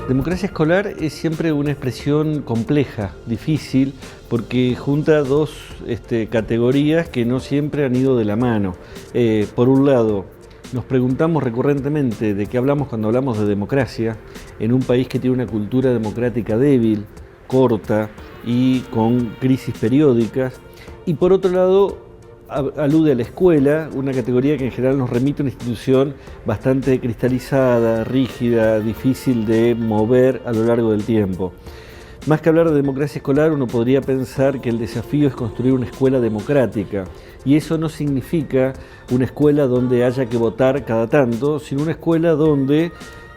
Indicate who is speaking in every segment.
Speaker 1: Democracia escolar es siempre una expresión compleja, difícil, porque junta dos categorías que no siempre han ido de la mano. Por un lado, nos preguntamos recurrentemente de qué hablamos cuando hablamos de democracia en un país que tiene una cultura democrática débil, corta y con crisis periódicas. Y por otro lado, alude a la escuela, una categoría que en general nos remite a una institución bastante cristalizada, rígida, difícil de mover a lo largo del tiempo. Más que hablar de democracia escolar, uno podría pensar que el desafío es construir una escuela democrática, y eso no significa una escuela donde haya que votar cada tanto, sino una escuela donde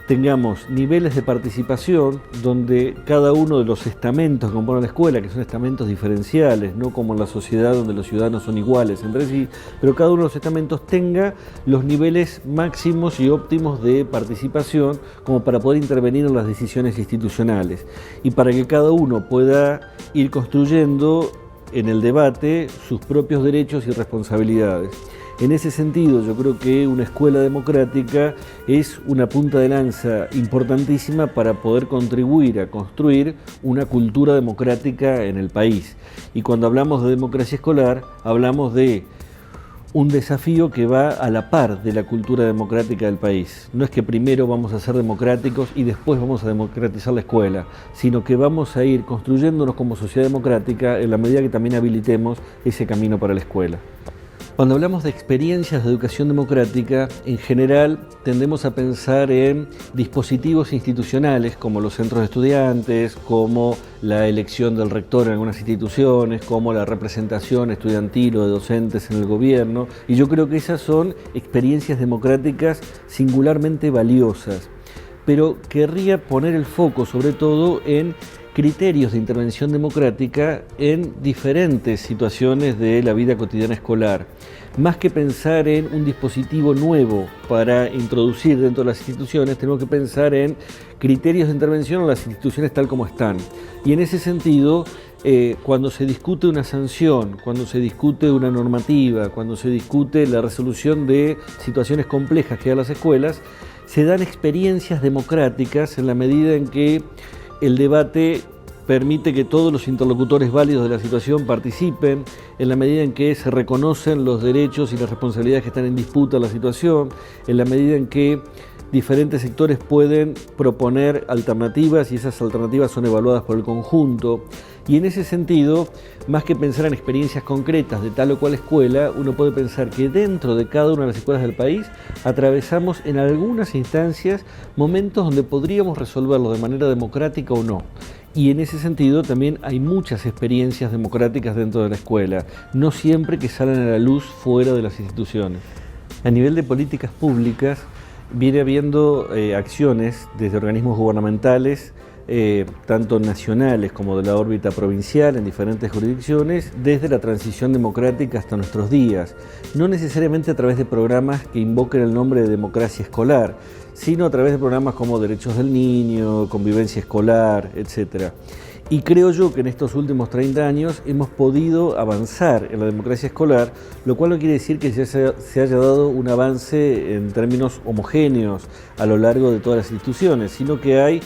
Speaker 1: tengamos niveles de participación, donde cada uno de los estamentos que componen la escuela, que son estamentos diferenciales, no como en la sociedad donde los ciudadanos son iguales entre sí, pero cada uno de los estamentos tenga los niveles máximos y óptimos de participación como para poder intervenir en las decisiones institucionales y para que cada uno pueda ir construyendo en el debate sus propios derechos y responsabilidades. En ese sentido, yo creo que una escuela democrática es una punta de lanza importantísima para poder contribuir a construir una cultura democrática en el país. Y cuando hablamos de democracia escolar, hablamos de un desafío que va a la par de la cultura democrática del país. No es que primero vamos a ser democráticos y después vamos a democratizar la escuela, sino que vamos a ir construyéndonos como sociedad democrática en la medida que también habilitemos ese camino para la escuela. Cuando hablamos de experiencias de educación democrática, en general tendemos a pensar en dispositivos institucionales como los centros de estudiantes, como la elección del rector en algunas instituciones, como la representación estudiantil o de docentes en el gobierno, y yo creo que esas son experiencias democráticas singularmente valiosas. Pero querría poner el foco sobre todo en criterios de intervención democrática en diferentes situaciones de la vida cotidiana escolar. Más que pensar en un dispositivo nuevo para introducir dentro de las instituciones, tenemos que pensar en criterios de intervención en las instituciones tal como están. Y en ese sentido, cuando se discute una sanción, cuando se discute una normativa, cuando se discute la resolución de situaciones complejas que hay en las escuelas, se dan experiencias democráticas en la medida en que el debate permite que todos los interlocutores válidos de la situación participen, en la medida en que se reconocen los derechos y las responsabilidades que están en disputa en la situación, en la medida en que diferentes sectores pueden proponer alternativas y esas alternativas son evaluadas por el conjunto. Y en ese sentido, más que pensar en experiencias concretas de tal o cual escuela, uno puede pensar que dentro de cada una de las escuelas del país atravesamos en algunas instancias momentos donde podríamos resolverlo de manera democrática o no. Y en ese sentido también hay muchas experiencias democráticas dentro de la escuela, no siempre que salen a la luz fuera de las instituciones. A nivel de políticas públicas, viene habiendo acciones desde organismos gubernamentales, tanto nacionales como de la órbita provincial en diferentes jurisdicciones, desde la transición democrática hasta nuestros días, no necesariamente a través de programas que invoquen el nombre de democracia escolar, sino a través de programas como Derechos del Niño, Convivencia Escolar, etc. Y creo yo que en estos últimos 30 años hemos podido avanzar en la democracia escolar, lo cual no quiere decir que se haya dado un avance en términos homogéneos a lo largo de todas las instituciones, sino que hay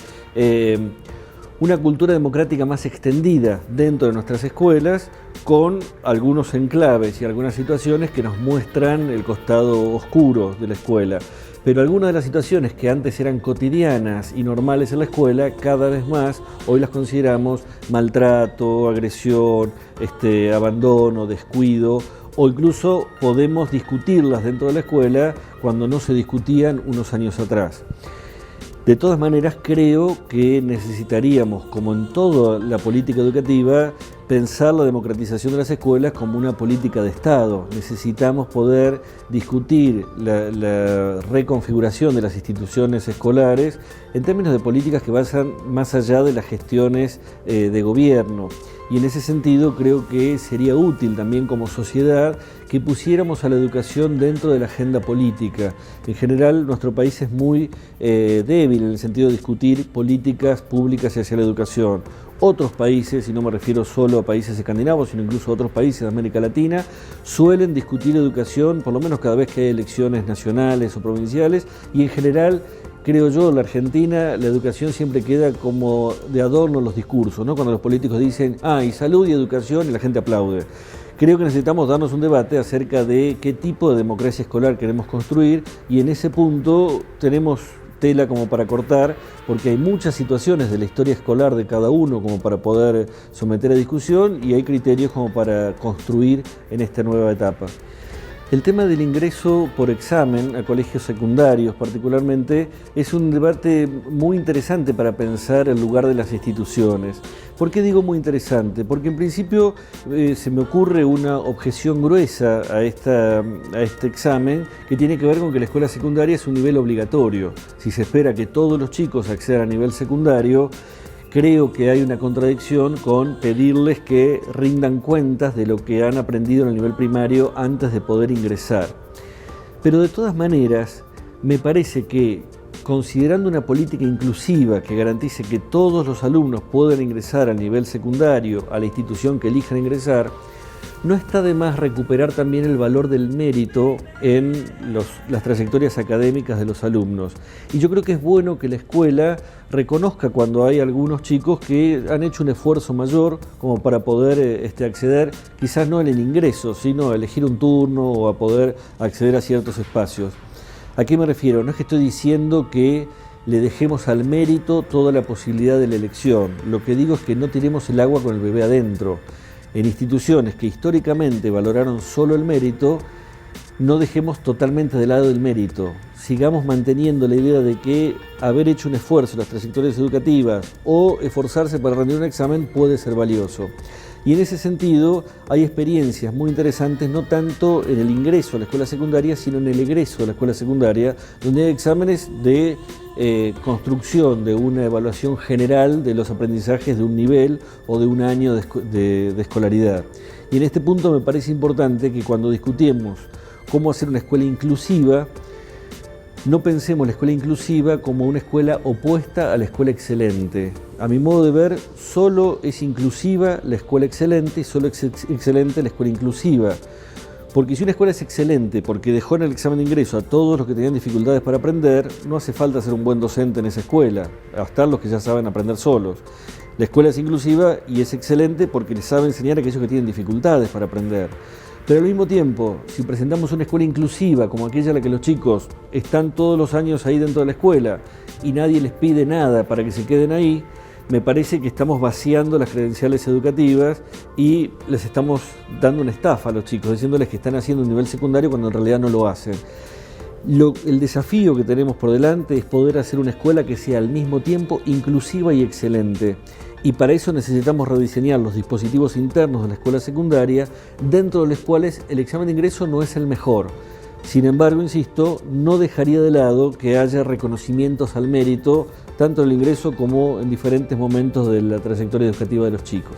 Speaker 1: una cultura democrática más extendida dentro de nuestras escuelas, con algunos enclaves y algunas situaciones que nos muestran el costado oscuro de la escuela. Pero algunas de las situaciones que antes eran cotidianas y normales en la escuela, cada vez más hoy las consideramos maltrato, agresión, abandono, descuido, o incluso podemos discutirlas dentro de la escuela cuando no se discutían unos años atrás. De todas maneras, creo que necesitaríamos, como en toda la política educativa, pensar la democratización de las escuelas como una política de Estado. Necesitamos poder discutir la reconfiguración de las instituciones escolares en términos de políticas que vayan más allá de las gestiones de gobierno. Y en ese sentido creo que sería útil también como sociedad que pusiéramos a la educación dentro de la agenda política. En general nuestro país es muy débil en el sentido de discutir políticas públicas hacia la educación. Otros países, y no me refiero solo a países escandinavos, sino incluso a otros países de América Latina, suelen discutir educación, por lo menos cada vez que hay elecciones nacionales o provinciales, y en general creo yo, en la Argentina, la educación siempre queda como de adorno en los discursos, ¿no? Cuando los políticos dicen, y salud y educación, y la gente aplaude. Creo que necesitamos darnos un debate acerca de qué tipo de democracia escolar queremos construir, y en ese punto tenemos tela como para cortar, porque hay muchas situaciones de la historia escolar de cada uno como para poder someter a discusión, y hay criterios como para construir en esta nueva etapa. El tema del ingreso por examen a colegios secundarios particularmente es un debate muy interesante para pensar el lugar de las instituciones. ¿Por qué digo muy interesante? Porque en principio se me ocurre una objeción gruesa a este examen que tiene que ver con que la escuela secundaria es un nivel obligatorio. Si se espera que todos los chicos accedan a nivel secundario, creo que hay una contradicción con pedirles que rindan cuentas de lo que han aprendido en el nivel primario antes de poder ingresar. Pero de todas maneras, me parece que considerando una política inclusiva que garantice que todos los alumnos puedan ingresar al nivel secundario, a la institución que elijan ingresar, no está de más recuperar también el valor del mérito en las trayectorias académicas de los alumnos. Y yo creo que es bueno que la escuela reconozca cuando hay algunos chicos que han hecho un esfuerzo mayor como para poder acceder, quizás no en el ingreso, sino a elegir un turno o a poder acceder a ciertos espacios. ¿A qué me refiero? No es que estoy diciendo que le dejemos al mérito toda la posibilidad de la elección. Lo que digo es que no tiremos el agua con el bebé adentro. En instituciones que históricamente valoraron solo el mérito, no dejemos totalmente de lado el mérito. Sigamos manteniendo la idea de que haber hecho un esfuerzo en las trayectorias educativas o esforzarse para rendir un examen puede ser valioso. Y en ese sentido hay experiencias muy interesantes, no tanto en el ingreso a la escuela secundaria, sino en el egreso de la escuela secundaria, donde hay exámenes de construcción de una evaluación general de los aprendizajes de un nivel o de un año de escolaridad. Y en este punto me parece importante que cuando discutimos cómo hacer una escuela inclusiva, no pensemos la escuela inclusiva como una escuela opuesta a la escuela excelente. A mi modo de ver, solo es inclusiva la escuela excelente y solo es excelente la escuela inclusiva. Porque si una escuela es excelente porque dejó en el examen de ingreso a todos los que tenían dificultades para aprender, no hace falta ser un buen docente en esa escuela, hasta los que ya saben aprender solos. La escuela es inclusiva y es excelente porque les sabe enseñar a aquellos que tienen dificultades para aprender. Pero al mismo tiempo, si presentamos una escuela inclusiva como aquella en la que los chicos están todos los años ahí dentro de la escuela y nadie les pide nada para que se queden ahí, me parece que estamos vaciando las credenciales educativas y les estamos dando una estafa a los chicos, diciéndoles que están haciendo un nivel secundario cuando en realidad no lo hacen. El desafío que tenemos por delante es poder hacer una escuela que sea al mismo tiempo inclusiva y excelente. Y para eso necesitamos rediseñar los dispositivos internos de la escuela secundaria, dentro de los cuales el examen de ingreso no es el mejor. Sin embargo, insisto, no dejaría de lado que haya reconocimientos al mérito, tanto en el ingreso como en diferentes momentos de la trayectoria educativa de los chicos.